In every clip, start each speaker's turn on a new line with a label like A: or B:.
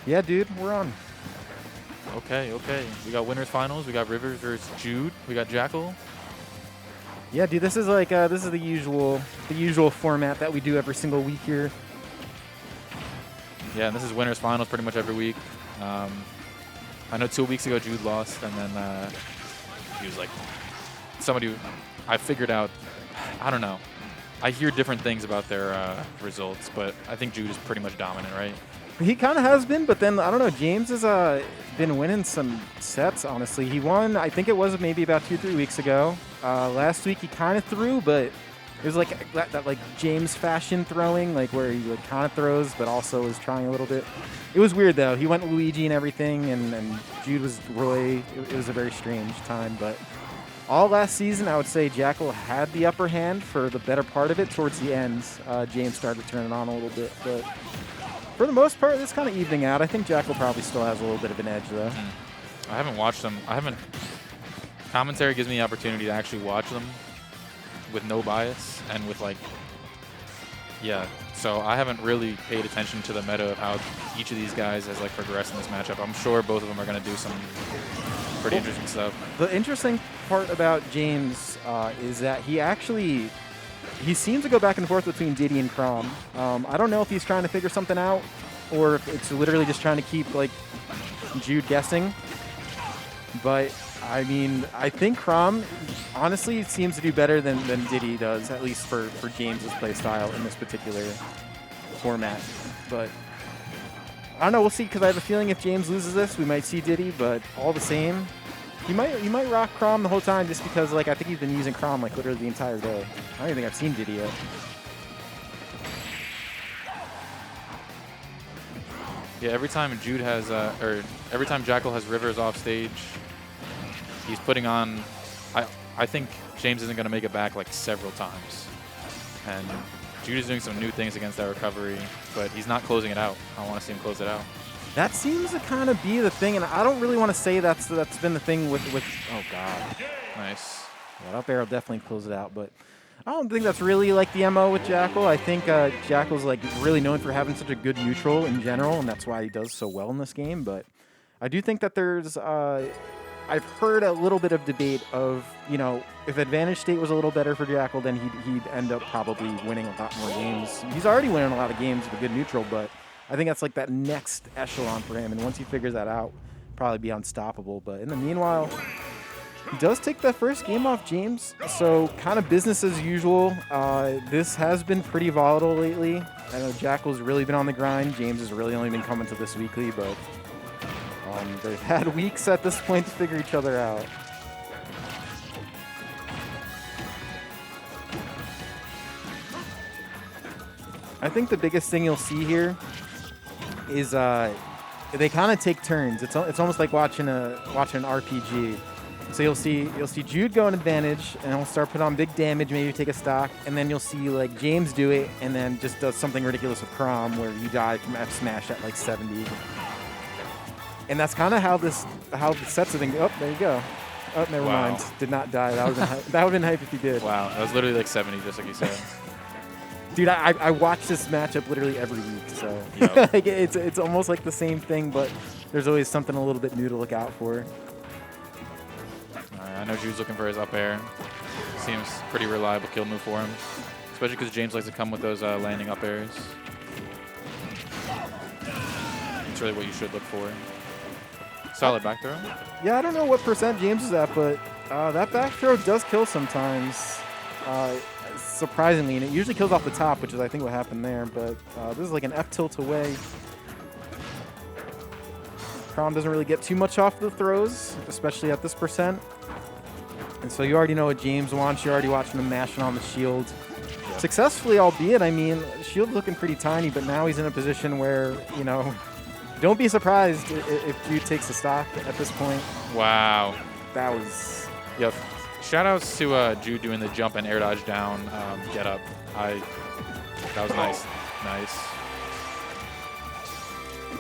A: Yeah, dude, we're on.
B: Okay, okay. We got winners finals. We got Rivers versus Jude. We got Jakal.
A: Yeah, dude, this is like this is the usual format that we do every single week here.
B: Yeah, and this is winners finals pretty much every week. I know 2 weeks ago Jude lost, and then he was like somebody. I figured out. I don't know. I hear different things about their results, but I think Jude is pretty much dominant, right?
A: He kind of has been, but then I don't know. James has been winning some sets. Honestly, he won. I think it was maybe about 2-3 weeks ago. Last week he kind of threw, but it was like that like James fashion throwing, like where he like kind of throws, but also was trying a little bit. It was weird though. He went Luigi and everything, and Jude was Roy. It was a very strange time, but all last season I would say Jakal had the upper hand for the better part of it. Towards the end, James started to turn it on a little bit, but for the most part, it's kind of evening out. I think Jakal probably still has a little bit of an edge, though.
B: I haven't watched them. Commentary gives me the opportunity to actually watch them with no bias and with, like, yeah. So I haven't really paid attention to the meta of how each of these guys has, like, progressed in this matchup. I'm sure both of them are going to do some pretty interesting stuff.
A: The interesting part about James is that he seems to go back and forth between Diddy and Chrom. I don't know if he's trying to figure something out or if it's literally just trying to keep like Jude guessing. But I mean, I think Chrom honestly seems to do better than Diddy does, at least for James's play style in this particular format. But I don't know. We'll see, because I have a feeling if James loses this, we might see Diddy. But all the same, you might rock Chrom the whole time, just because like I think he's been using Chrom like literally the entire day. I don't even think I've seen Diddy yet.
B: Yeah, every time Jude has, or every time Jakal has Rivers off stage, he's putting on. I think James isn't going to make it back like several times, and Jude is doing some new things against that recovery, but he's not closing it out. I want to see him close it out.
A: That seems to kind of be the thing, and I don't really want to say that's been the thing with oh god,
B: Nice.
A: yeah, that barrel definitely closed it out, but I don't think that's really like the MO with Jakal. I think Jakal's like really known for having such a good neutral in general, and that's why he does so well in this game. But I do think that there's I've heard a little bit of debate of, you know, if Advantage State was a little better for Jakal, then he'd end up probably winning a lot more games. He's already winning a lot of games with a good neutral, but I think that's like that next echelon for him, and once he figures that out, probably be unstoppable. But in the meanwhile, he does take that first game off James, so kind of business as usual. This has been pretty volatile lately. I know Jakal's really been on the grind. James has really only been coming to this weekly, but they've had weeks at this point to figure each other out. I think the biggest thing you'll see here is they kind of take turns. It's almost like watching an RPG. So you'll see Jude go in advantage, and he'll start putting on big damage, maybe take a stock, and then you'll see like James do it, and then just does something ridiculous with Chrom where you die from F smash at like 70. And that's kind of how the sets have been. Oh, there you go. Oh, never mind. Did not die. That would have been hype if he did.
B: Wow, that was literally like 70, just like you said.
A: Dude, I watch this matchup literally every week, so
B: Yep.
A: like, it's almost like the same thing, but there's always something a little bit new to look out for.
B: I know Jude's looking for his up air. Seems pretty reliable kill move for him, especially because James likes to come with those landing up airs. It's really what you should look for. Solid back throw.
A: Yeah, I don't know what percent James is at, but that back throw does kill sometimes, surprisingly, and it usually kills off the top, which is I think what happened there, but this is like an F tilt away. Chrom doesn't really get too much off the throws, especially at this percent. And so you already know what James wants. You're already watching him mashing on the shield.
B: Yep.
A: Successfully, albeit. I mean, shield's looking pretty tiny, but now he's in a position where, you know, don't be surprised if Jude takes the stock at this point.
B: Wow.
A: That was...
B: Yep. Shout outs to Jude doing the jump and air dodge down get up. That was nice. Nice.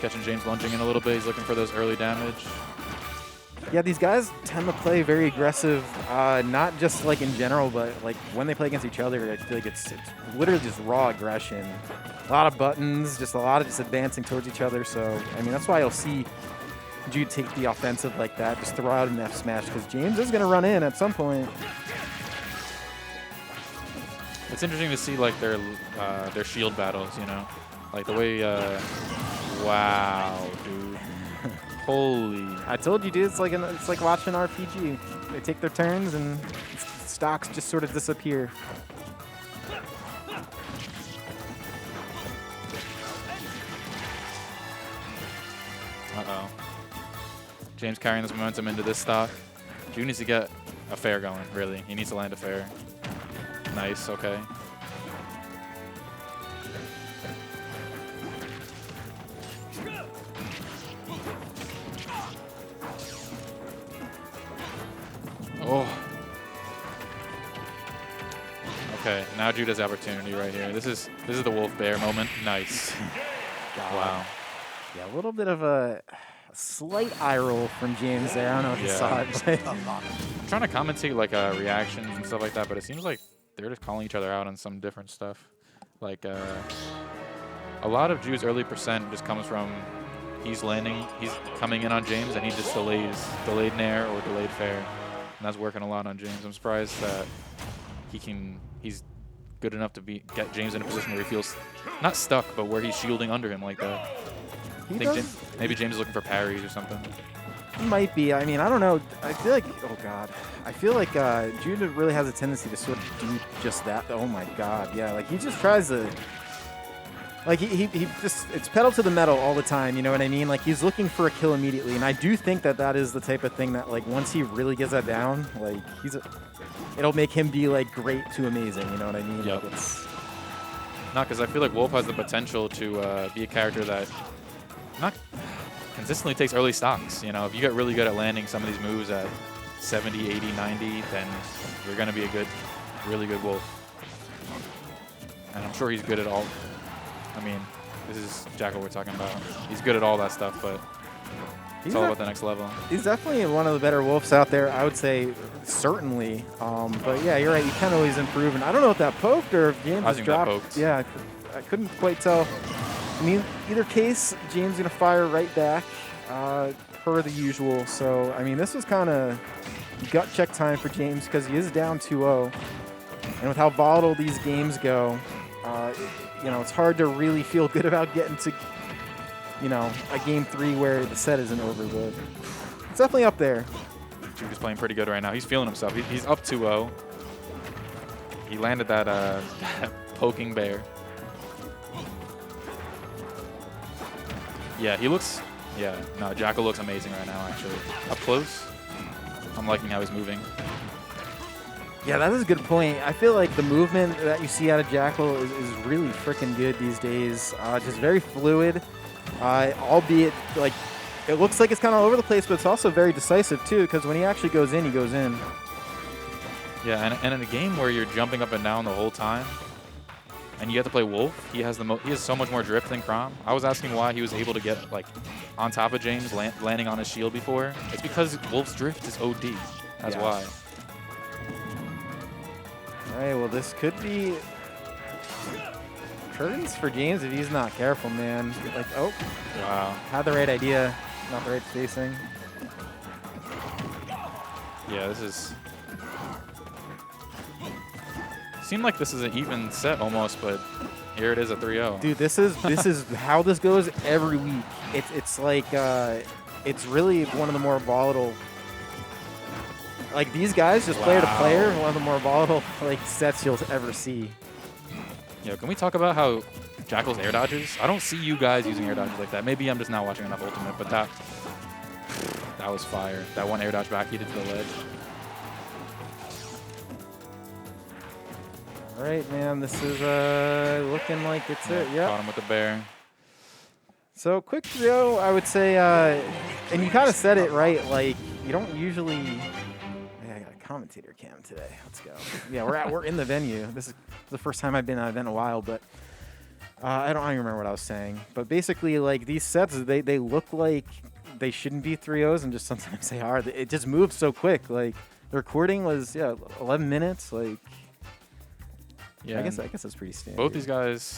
B: Catching James lunging in a little bit. He's looking for those early damage.
A: Yeah, these guys tend to play very aggressive, not just like in general, but like when they play against each other, I feel like it's literally just raw aggression. A lot of buttons, just a lot of just advancing towards each other. So, I mean, that's why you'll see Jude take the offensive like that, just throw out an F smash, because James is going to run in at some point.
B: It's interesting to see like their shield battles, you know, like the way. Wow, dude. Holy!
A: I told you, dude. It's like watching an RPG. They take their turns and stocks just sort of disappear.
B: Uh-oh. James carrying this momentum into this stock. Jude needs to get a fair going, really. He needs to land a fair. Nice, okay. Oh. Okay, now Jude has the opportunity right here. This is the wolf bear moment. Nice. Wow.
A: Yeah, a little bit of a slight eye roll from James there. I don't know if you saw it. But
B: I'm trying to commentate like reactions and stuff like that, but it seems like they're just calling each other out on some different stuff. Like a lot of Jude's early percent just comes from he's coming in on James and he just delayed nair or delayed fair. And that's working a lot on James. I'm surprised that he's good enough to get James in a position where he feels not stuck, but where he's shielding under him like that. Maybe James is looking for parries or something.
A: He might be. I mean, I don't know. I feel like, oh God, I feel like Jude really has a tendency to sort of do just that. Oh my God, yeah. Like he just tries to, like he just, it's pedal to the metal all the time. You know what I mean? Like he's looking for a kill immediately, and I do think that is the type of thing that like once he really gets that down, like it'll make him be like great to amazing. You know what I mean?
B: Yep.
A: Like it's
B: not because I feel like Wolf has the potential to be a character that not consistently takes early stocks. You know, if you get really good at landing some of these moves at 70, 80, 90, then you're going to be a really good Wolf. And I'm sure he's good at all. I mean, this is Jakal we're talking about. He's good at all that stuff, but it's all about the next level.
A: He's definitely one of the better Wolves out there, I would say, certainly. But yeah, you're right. You can always improve. And I don't know if that poked or if James just dropped.
B: That poked.
A: Yeah, I couldn't quite tell. I mean, either case, James going to fire right back per the usual. So, I mean, this was kind of gut check time for James because he is down 2-0. And with how volatile these games go, you know, it's hard to really feel good about getting to, you know, a game 3 where the set isn't over. But it's definitely up there.
B: Jude is playing pretty good right now. He's feeling himself. He's up 2-0. He landed that poking bear. Yeah, he looks. Yeah, no, Jakal looks amazing right now, actually. Up close, I'm liking how he's moving.
A: Yeah, that is a good point. I feel like the movement that you see out of Jakal is really freaking good these days. Just very fluid, albeit like it looks like it's kind of all over the place, but it's also very decisive too. Because when he actually goes in, he goes in.
B: Yeah, and in a game where you're jumping up and down the whole time, and you have to play Wolf, he has so much more drift than Chrom. I was asking why he was able to get like on top of James, landing on his shield before. It's because Wolf's drift is OD. That's why.
A: All right, well, this could be curtains for James if he's not careful, man. Like, oh,
B: wow,
A: had the right idea, not the right spacing.
B: Yeah, this is. Seemed like this is an even set almost, but here it is at 3-0.
A: Dude, this is how this goes every week. It's like it's really one of the more volatile. Like these guys, just player to player, one of the more volatile like sets you'll ever see.
B: Yeah, can we talk about how Jakal's air dodges? I don't see you guys using air dodges like that. Maybe I'm just not watching enough Ultimate, but that was fire. That one air dodge back he did to the ledge.
A: All right, man, this is looking like it's it. Yeah.
B: Caught him with the bear.
A: So quick though, I would say, and you kind of said it right. Like you don't usually. Yeah, I got a commentator cam today. Let's go. Yeah, we're in the venue. This is the first time I've been at an event in a while, but I don't even remember what I was saying. But basically, like these sets, they look like they shouldn't be 3-0s, and just sometimes they are. It just moves so quick. Like the recording was 11 minutes. Like
B: Yeah,
A: I guess that's pretty standard.
B: both these guys